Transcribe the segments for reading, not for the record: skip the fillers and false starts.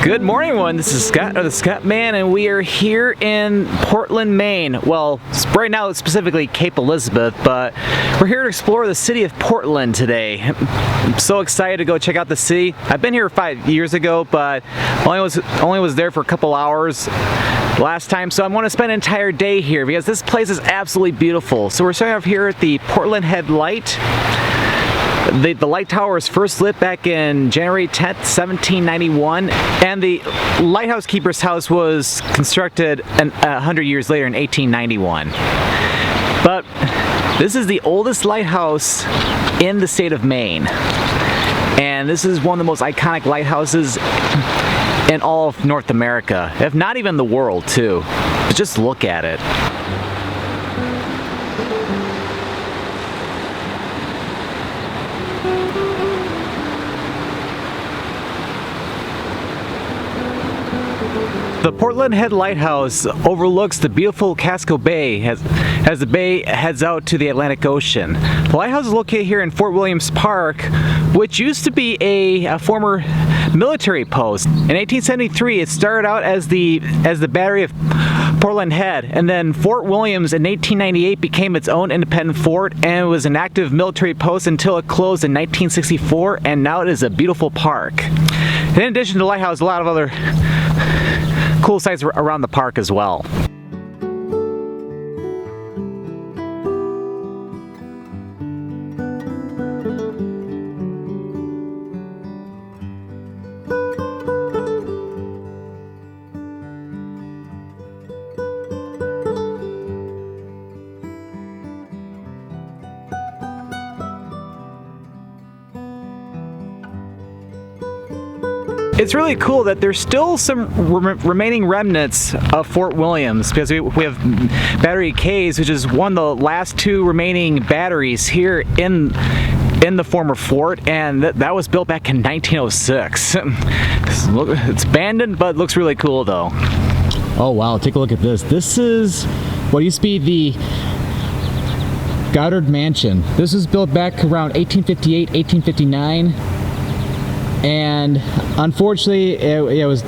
Good morning, everyone. This is Scott, or the Scott Man, and we are here in Portland, Maine. Well, right now it's specifically Cape Elizabeth, but we're here to explore the city of Portland today. I'm so excited to go check out the city. I've been here 5 years ago, but only was there for a couple hours last time, so I want to spend an entire day here because this place is absolutely beautiful. So we're starting off here at the Portland Head Light. The light tower was first lit back in January 10th, 1791, and the lighthouse keeper's house was constructed 100 years later in 1891. But this is the oldest lighthouse in the state of Maine, and this is one of the most iconic lighthouses in all of North America, if not even the world too. But just look at it. The Portland Head Lighthouse overlooks the beautiful Casco Bay as the bay heads out to the Atlantic Ocean. The lighthouse is located here in Fort Williams Park, which used to be a former military post. In 1873, it started out as the battery of Portland Head, and then Fort Williams in 1898 became its own independent fort, and it was an active military post until it closed in 1964, and now it is a beautiful park. In addition to the lighthouse, a lot of other cool sites around the park as well. It's really cool that there's still some remaining remnants of Fort Williams, because we have Battery K's, which is one of the last two remaining batteries here in the former fort, and that was built back in 1906. It's abandoned, but looks really cool though. Oh wow, take a look at this. This is what used to be the Goddard Mansion. This was built back around 1858, 1859. And unfortunately, it was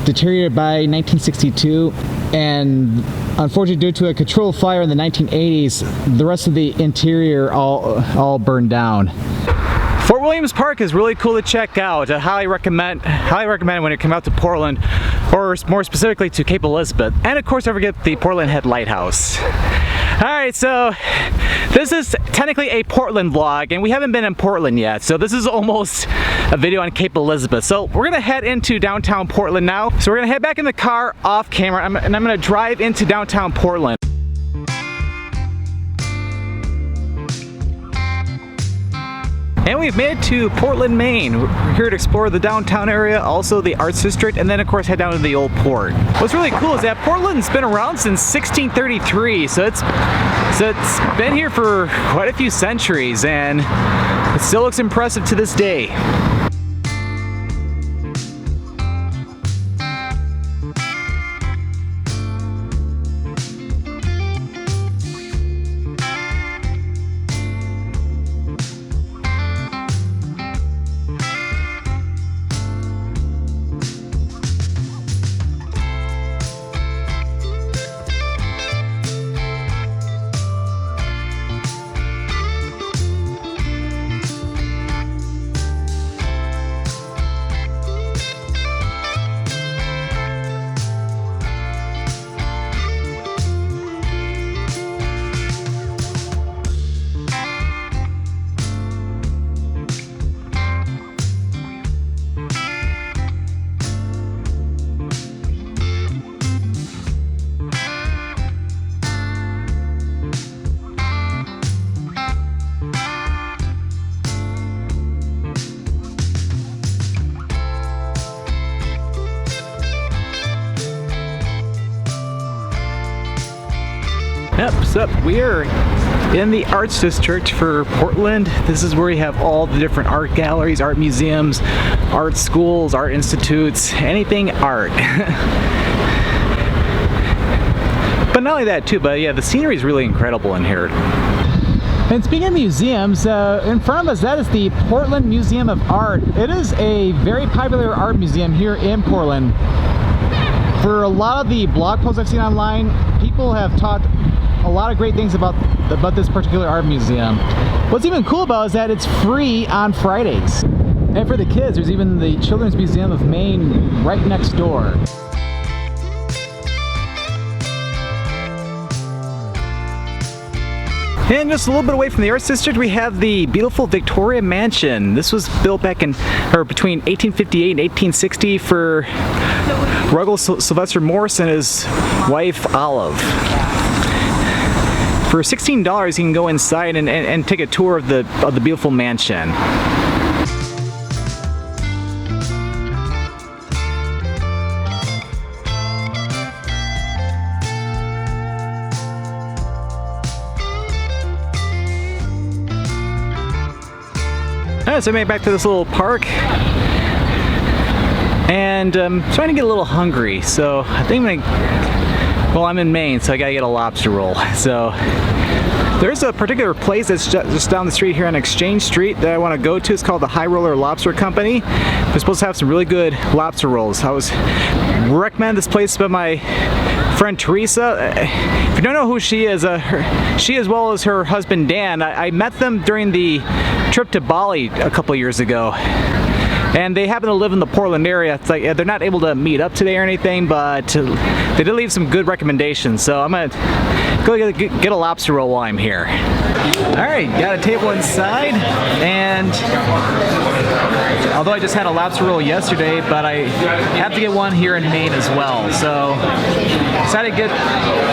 deteriorated by 1962, and unfortunately, due to a controlled fire in the 1980s, the rest of the interior all burned down. Fort Williams Park is really cool to check out. I highly recommend when you come out to Portland, or more specifically to Cape Elizabeth, and of course, don't forget the Portland Head Lighthouse. Alright, so this is technically a Portland vlog, and we haven't been in Portland yet, so this is almost a video on Cape Elizabeth. So we're gonna head into downtown Portland now. So we're gonna head back in the car off camera, and I'm gonna drive into downtown Portland. And we've made it to Portland, Maine. We're here to explore the downtown area, also the Arts District, and then of course head down to the Old Port. What's really cool is that Portland's been around since 1633, so it's been here for quite a few centuries, and it still looks impressive to this day. Yep, so we are in the Arts District for Portland. This is where we have all the different art galleries, art museums, art schools, art institutes, anything art. But not only that too, but yeah, the scenery is really incredible in here. And speaking of museums, in front of us, that is the Portland Museum of Art. It is a very popular art museum here in Portland. For a lot of the blog posts I've seen online, people have talked a lot of great things about this particular art museum. What's even cool about it is that it's free on Fridays. And for the kids, there's even the Children's Museum of Maine right next door. And just a little bit away from the Arts District, we have the beautiful Victoria Mansion. This was built back in, or between 1858 and 1860 for Ruggles Sylvester Morse and his wife Olive. For $16, you can go inside and take a tour of the beautiful mansion. Alright, so I made it back to this little park, and trying to get a little hungry, so I think well, I'm in Maine, so I gotta get a lobster roll. So there's a particular place that's just down the street here on Exchange Street that I want to go to. It's called the Highroller Lobster Company. They're supposed to have some really good lobster rolls. I was recommended this place by my friend Teresa. If you don't know who she is, she as well as her husband Dan, I met them during the trip to Bali a couple years ago. And they happen to live in the Portland area. It's like they're not able to meet up today or anything, but they did leave some good recommendations. So I'm gonna go get a lobster roll while I'm here. All right, got a table inside, and although I just had a lobster roll yesterday, but I have to get one here in Maine as well. So decided to get,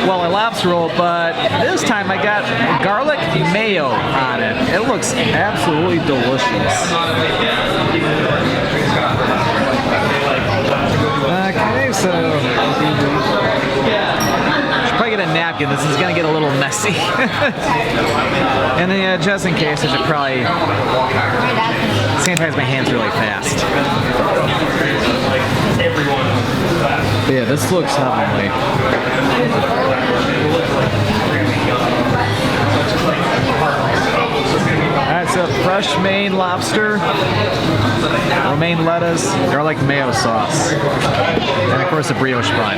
well, a lobster roll, but this time I got garlic mayo on it. It looks absolutely delicious. Okay, so should probably get a napkin. This is gonna get a little messy. And then just in case, I should probably sanitize my hands really fast. Yeah, this looks heavenly. Alright, so fresh Maine lobster, romaine lettuce, garlic mayo sauce, and of course a brioche bun.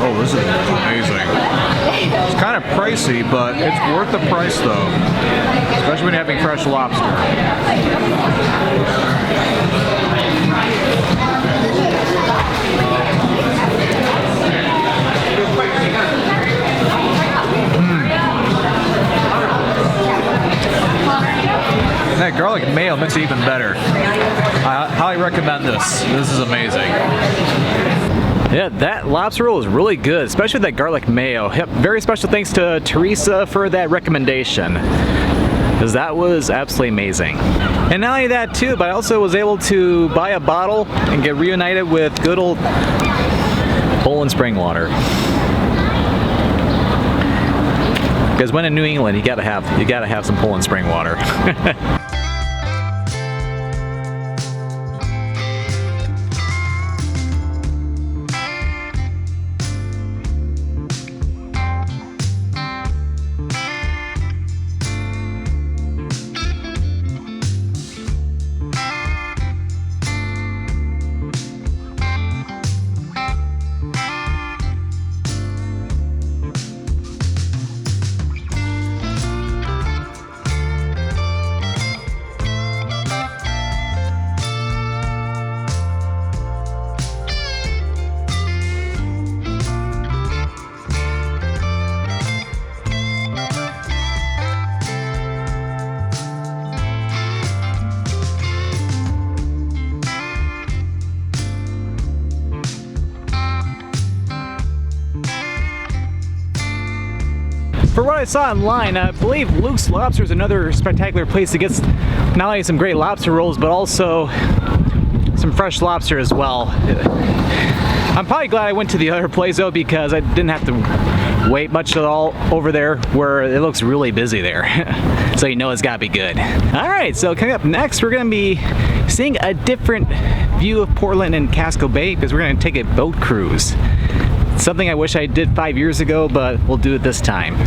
Oh, this is amazing. It's kind of pricey, but it's worth the price though, especially when you're having fresh lobster. That garlic mayo makes it even better. I highly recommend this. This is amazing. Yeah, that lobster roll is really good, especially that garlic mayo. Yep, very special thanks to Teresa for that recommendation, because that was absolutely amazing. And not only that too, but I also was able to buy a bottle and get reunited with good old Poland spring water. Because when in New England, you gotta have some Poland spring water. For what I saw online, I believe Luke's Lobster is another spectacular place that gets not only some great lobster rolls, but also some fresh lobster as well. I'm probably glad I went to the other place though, because I didn't have to wait much at all over there, where it looks really busy there. So you know it's gotta be good. All right, so coming up next, we're gonna be seeing a different view of Portland and Casco Bay because we're gonna take a boat cruise. Something I wish I did 5 years ago, but we'll do it this time.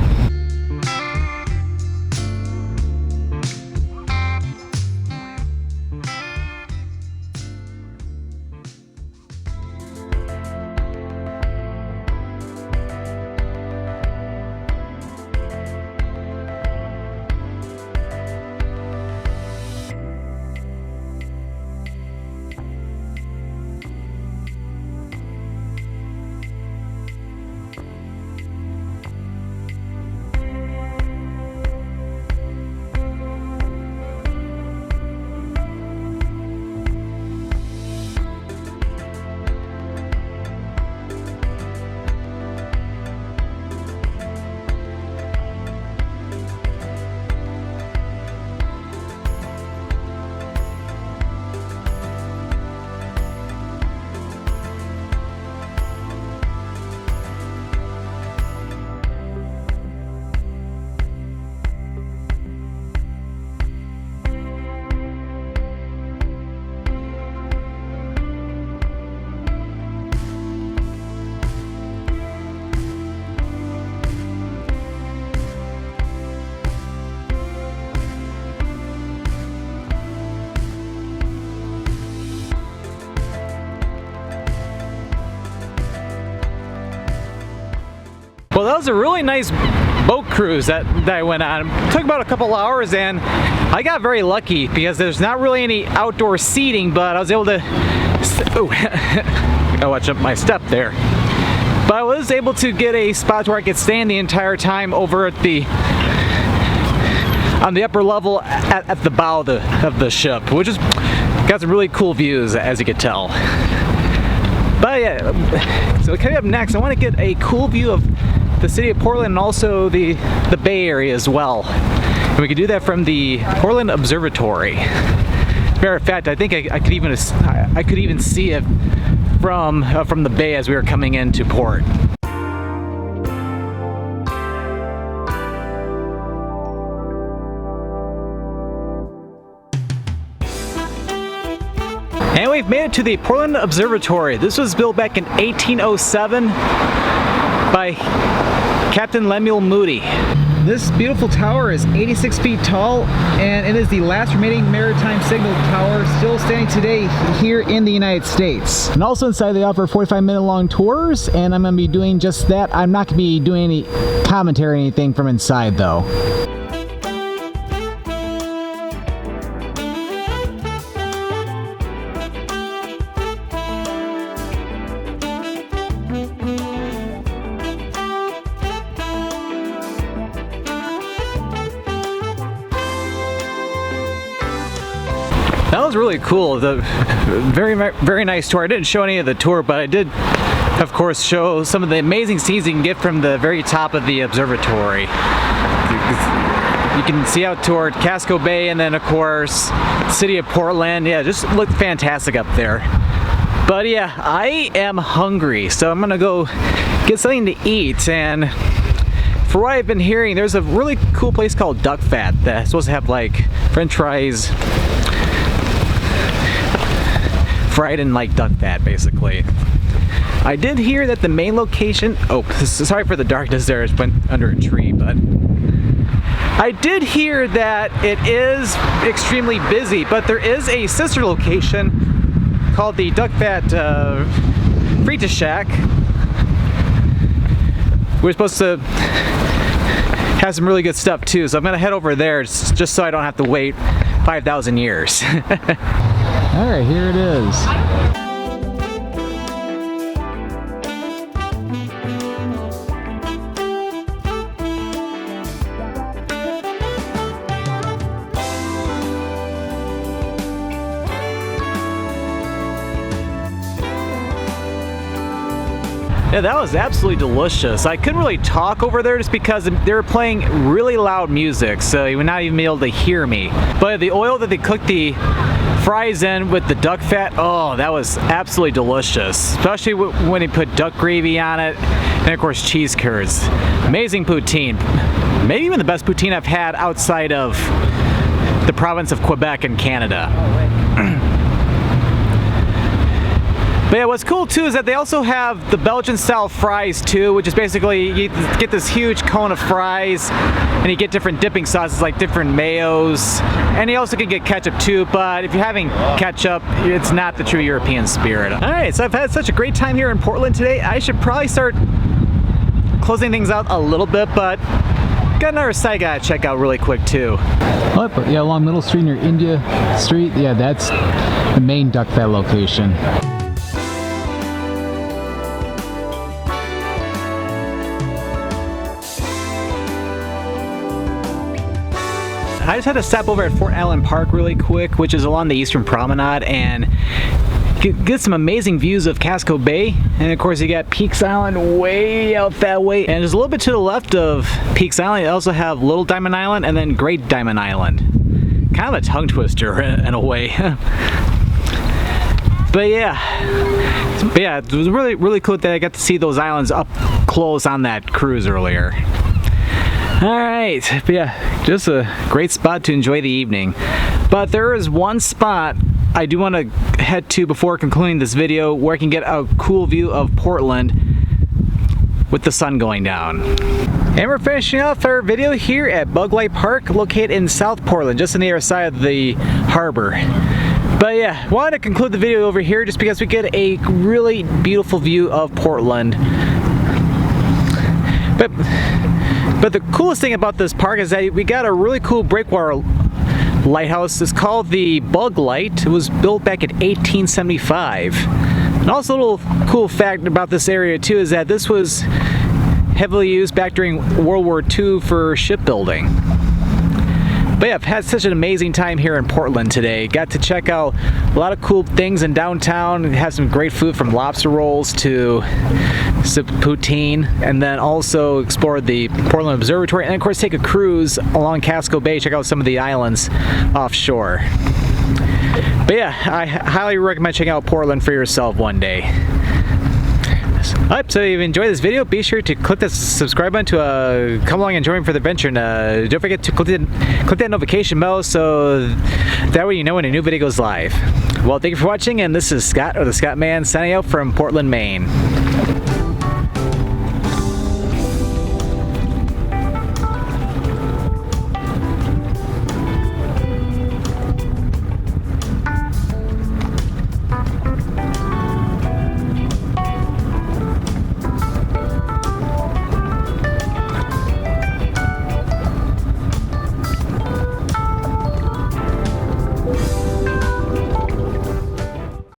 Well, that was a really nice boat cruise that I went on. It took about a couple hours, and I got very lucky because there's not really any outdoor seating, but I was able to, oh, I watch up my step there. But I was able to get a spot where I could stand the entire time over at on the upper level at the bow of the ship, which is got some really cool views, as you could tell. But yeah, so coming up next, I want to get a cool view of the city of Portland and also the Bay Area as well. And we could do that from the Portland Observatory. As a matter of fact, I think I could even see it from the bay as we were coming into port. And we've made it to the Portland Observatory. This was built back in 1807 by Captain Lemuel Moody. This beautiful tower is 86 feet tall, and it is the last remaining maritime signal tower still standing today here in the United States. And also inside they offer 45-minute long tours, and I'm going to be doing just that. I'm not going to be doing any commentary or anything from inside though. That was really cool. The very nice tour. I didn't show any of the tour, but I did, of course, show some of the amazing scenes you can get from the very top of the observatory. You can see out toward Casco Bay, and then of course, city of Portland. Yeah, just looked fantastic up there. But yeah, I am hungry, so I'm gonna go get something to eat. And for what I've been hearing, there's a really cool place called Duckfat that's supposed to have like French fries fried in like duck fat, basically. I did hear that the main location, oh, sorry for the darkness there, it went under a tree, but I did hear that it is extremely busy, but there is a sister location called the Duckfat Fritteshack. We're supposed to have some really good stuff too, so I'm gonna head over there just so I don't have to wait 5,000 years. All right, here it is. Yeah, that was absolutely delicious. I couldn't really talk over there just because they were playing really loud music, so you would not even be able to hear me. But the oil that they cooked the fries in with the duck fat, oh, that was absolutely delicious. Especially when they put duck gravy on it. And of course, cheese curds. Amazing poutine. Maybe even the best poutine I've had outside of the province of Quebec in Canada. But yeah, what's cool too is that they also have the Belgian style fries too, which is basically you get this huge cone of fries and you get different dipping sauces like different mayos, and you also can get ketchup too, but if you're having ketchup, it's not the true European spirit. Alright, so I've had such a great time here in Portland today. I should probably start closing things out a little bit, but got another site I gotta check out really quick too. Oh, but yeah, along Middle Street near India Street, yeah, that's the main Duckfat location. I just had to stop over at Fort Allen Park really quick, which is along the Eastern Promenade, and get some amazing views of Casco Bay. And of course you got Peaks Island way out that way, and just a little bit to the left of Peaks Island you also have Little Diamond Island and then Great Diamond Island. Kind of a tongue twister in a way. But yeah, it was really cool that I got to see those islands up close on that cruise earlier. Alright, but yeah, just a great spot to enjoy the evening. But there is one spot I do want to head to before concluding this video where I can get a cool view of Portland with the sun going down. And we're finishing off our video here at Bug Light Park, located in South Portland, just on the other side of the harbor. But yeah, wanted to conclude the video over here just because we get a really beautiful view of Portland. But the coolest thing about this park is that we got a really cool breakwater lighthouse. It's called the Bug Light. It was built back in 1875. And also a little cool fact about this area too is that this was heavily used back during World War II for shipbuilding. But yeah, I've had such an amazing time here in Portland today. Got to check out a lot of cool things in downtown. Have some great food from lobster rolls to poutine, and then also explored the Portland Observatory, and of course take a cruise along Casco Bay, check out some of the islands offshore. But yeah, I highly recommend checking out Portland for yourself one day. Alright, so if you enjoyed this video, be sure to click the subscribe button to come along and join me for the adventure, and don't forget to click that notification bell so that way you know when a new video goes live. Well, thank you for watching, and this is Scott, or the Scott Man, signing out from Portland, Maine.